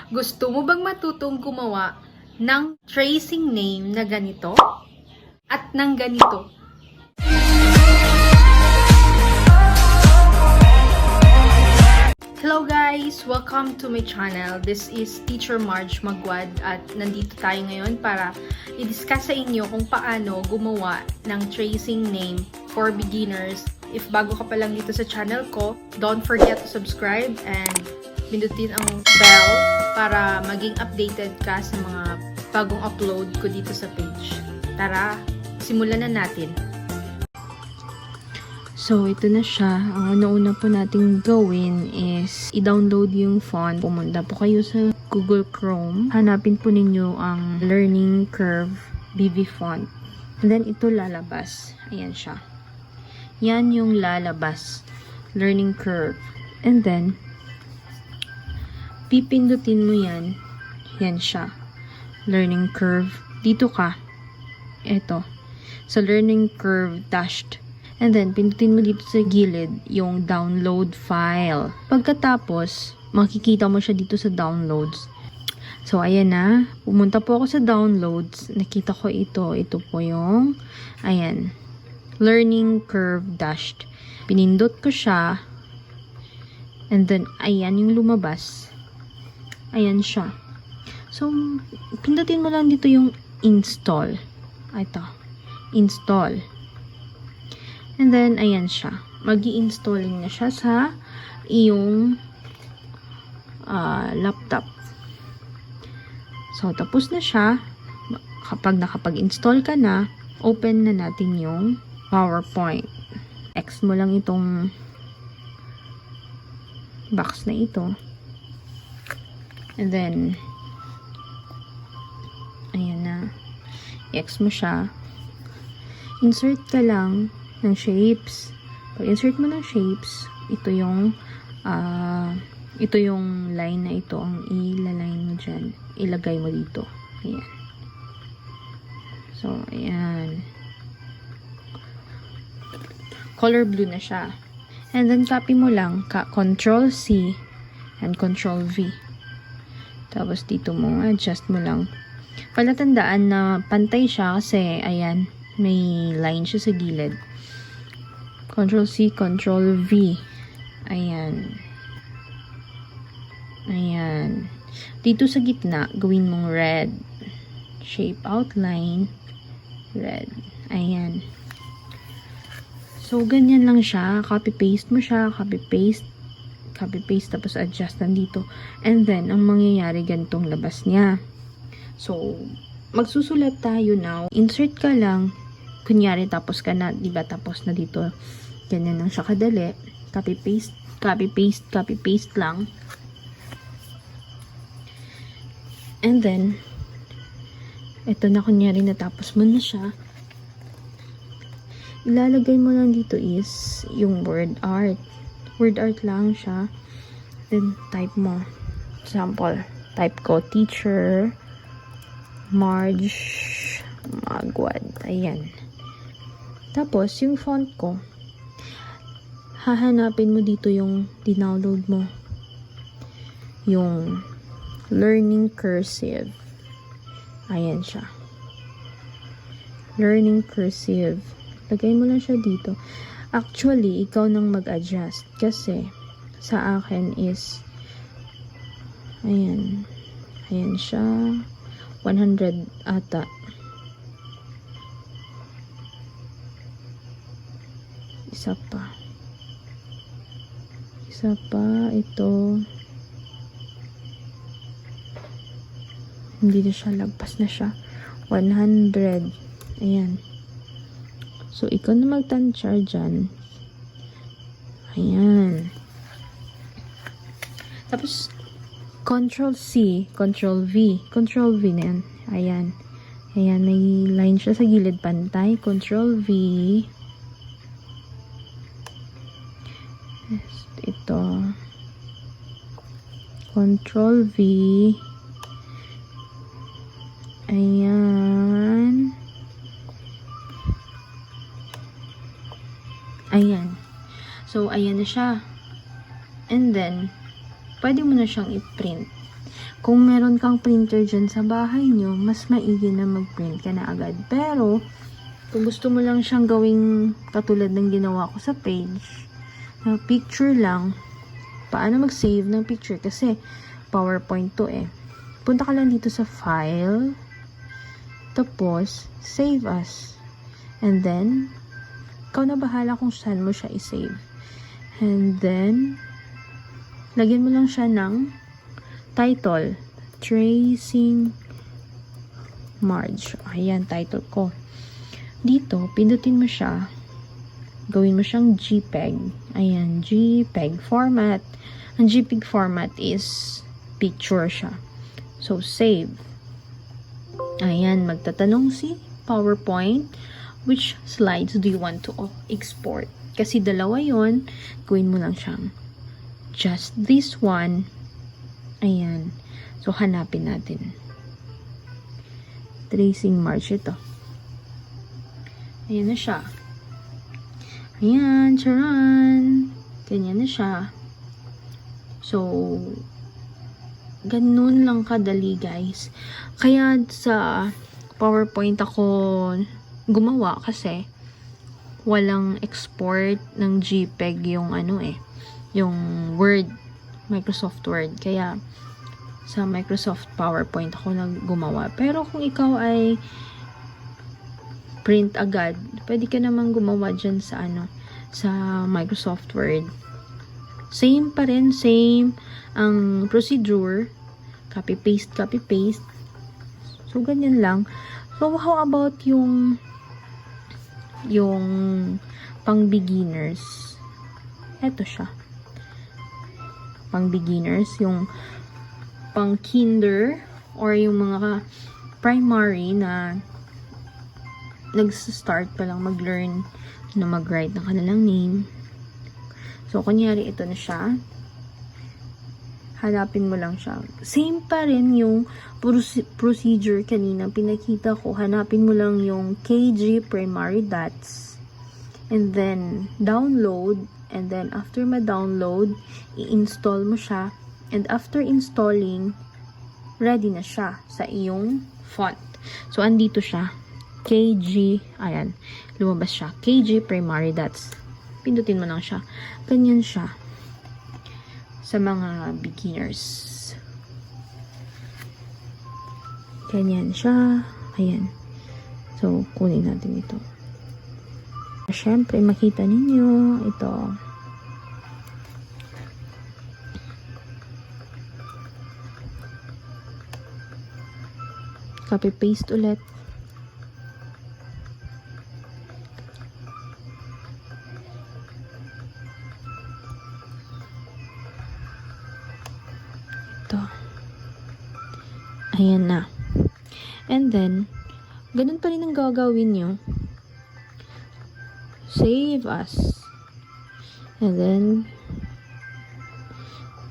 Gusto mo bang matutong gumawa ng tracing name na ganito? At ng ganito? Hello guys! Welcome to my channel. This is Teacher Marj Maguad at nandito tayo ngayon para i-discuss sa inyo kung paano gumawa ng tracing name for beginners. If bago ka pa lang dito sa channel ko, don't forget to subscribe and pindutin ang bell para maging updated ka sa mga bagong upload ko dito sa page. Tara, simulan na natin. So, ito na siya. Ang una po nating gawin is i-download yung font. Pumunta po kayo sa Google Chrome. Hanapin po ninyo ang Learning Curve BV font. And then, ito lalabas. Ayan siya. Yan yung lalabas. Learning Curve. And then, pipindutin mo yan. Yan siya. Learning Curve. Dito ka. Ito. Sa Learning Curve dashed. And then, pindutin mo dito sa gilid yung download file. Pagkatapos, makikita mo siya dito sa downloads. So, ayan na. Pumunta po ako sa downloads. Nakita ko ito. Ito po yung, ayan, Learning Curve dashed. Pinindot ko siya. And then, ayan yung lumabas. Ayan siya. So, pindutin mo lang dito yung install. Ito. Install. And then, ayan siya. Mag-i-installing na siya sa iyong laptop. So, tapos na siya. Kapag nakapag-install ka na, open na natin yung PowerPoint. X mo lang itong box na ito. And then, ayan na. X mo siya. Insert ka lang ng shapes. Pag insert mo ng shapes, ito yung line na ito ang ilaline mo dyan. Ilagay mo dito. Ayan. So, ayan. Color blue na siya. And then, copy mo lang. Control C and Control V. Tapos, dito mo, adjust mo lang. Palatandaan na pantay siya kasi, ayan, may line siya sa gilid. Control C, Control V. Ayan. Ayan. Dito sa gitna, gawin mong red. Shape outline. Red. Ayan. So, ganyan lang siya. Copy-paste mo siya. Copy-paste. Copy-paste. Tapos, adjust nandito. And then, ang mangyayari, ganitong labas niya. So, magsusulat tayo now. Insert ka lang. Kunyari, tapos ka na. Diba? Tapos na dito. Ganyan lang siya kadali. Copy-paste. Copy-paste. Copy-paste lang. And then, ito na kunyari natapos mo na siya. Ilalagay mo lang dito is yung word art. Word art lang siya. Then, type mo. Example, type ko, Teacher Marj Maguad. Ayan. Tapos, yung font ko, hahanapin mo dito yung dinownload mo. Yung Learning Cursive. Ayan siya. Learning Cursive. Lagay mo lang siya dito. Actually, ikaw nang mag-adjust. Kasi, sa akin is, ayan. Ayan siya. 100 ata. Isa pa. Isa pa. Ito. Hindi na siya. Lagpas na siya. 100. Ayan. So, ikaw na magtansya dyan. Ayan. Tapos, Control C, Control V. Control V na yan. Ayan. Ayan, may line siya sa gilid pantay. Control V. Ito. Control V. Ayan. Ayan. So, ayan na siya. And then, pwede mo na siyang i-print. Kung meron kang printer dyan sa bahay nyo, mas maigi na mag-print ka na agad. Pero, kung gusto mo lang siyang gawing katulad ng ginawa ko sa page, na picture lang, paano mag-save ng picture? Kasi, PowerPoint to eh. Punta ka lang dito sa File, tapos, Save As. And then, ikaw na bahala kung saan mo siya i-save. And then, lagyan mo lang siya ng title. Tracing Marj. Ayan, title ko. Dito, pindutin mo siya. Gawin mo siyang JPEG. Ayan, JPEG format. Ang JPEG format is picture siya. So, save. Ayan, magtatanong si PowerPoint, which slides do you want to export? Kasi dalawa yon, gawin mo lang siyang just this one. Ayan. So, hanapin natin. Tracing Marj ito. Ayan na siya. Ayan, charan. Ganyan na siya. So, ganun lang kadali, guys. Kaya sa PowerPoint ako gumawa kasi walang export ng JPEG yung yung Word, Microsoft Word. Kaya sa Microsoft PowerPoint ako gumawa. Pero kung ikaw ay print agad, pwede ka namang gumawa dyan sa sa Microsoft Word. Same pa rin, same ang procedure. Copy paste. So, ganyan lang. So, how about yung pang beginners? Eto siya. Pang beginners, yung pang kinder or yung mga primary na nag-start pa lang mag-learn na mag-write ng kanilang name. So, kunyari ito na siya. Hanapin mo lang siya. Same pa rin yung procedure kanina pinakita ko. Hanapin mo lang yung KG primary dots. And then, download. And then, after ma-download, i-install mo siya. And after installing, ready na siya sa iyong font. So, andito siya. KG, ayan, lumabas siya. KG primary dots. Pindutin mo lang siya. Ganyan siya sa mga beginners. Ganyan siya. Ayan. So, kunin natin ito. Siyempre, makita ninyo ito. Copy paste ulit. Ayan na. And then, ganun pa rin ang gagawin nyo. Save as. And then,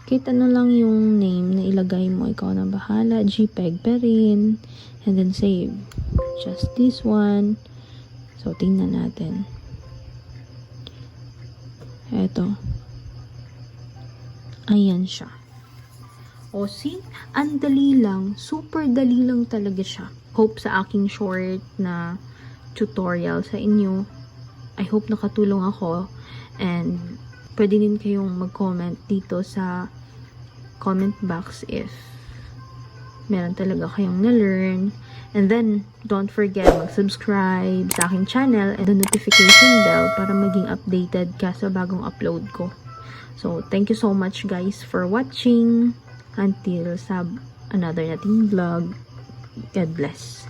kahit ano lang yung name na ilagay mo. Ikaw na bahala. JPEG pa rin. And then, save. Just this one. So, tingnan natin. Eto. Ayan siya. O see, ang dali lang, super dali lang talaga siya. Hope sa aking short na tutorial sa inyo, I hope nakatulong ako. And pwede din kayong mag-comment dito sa comment box if meron talaga kayong na-learn. And then, don't forget mag-subscribe sa aking channel and the notification bell para maging updated ka sa bagong upload ko. So, thank you so much guys for watching. Until sa another nating vlog. God bless.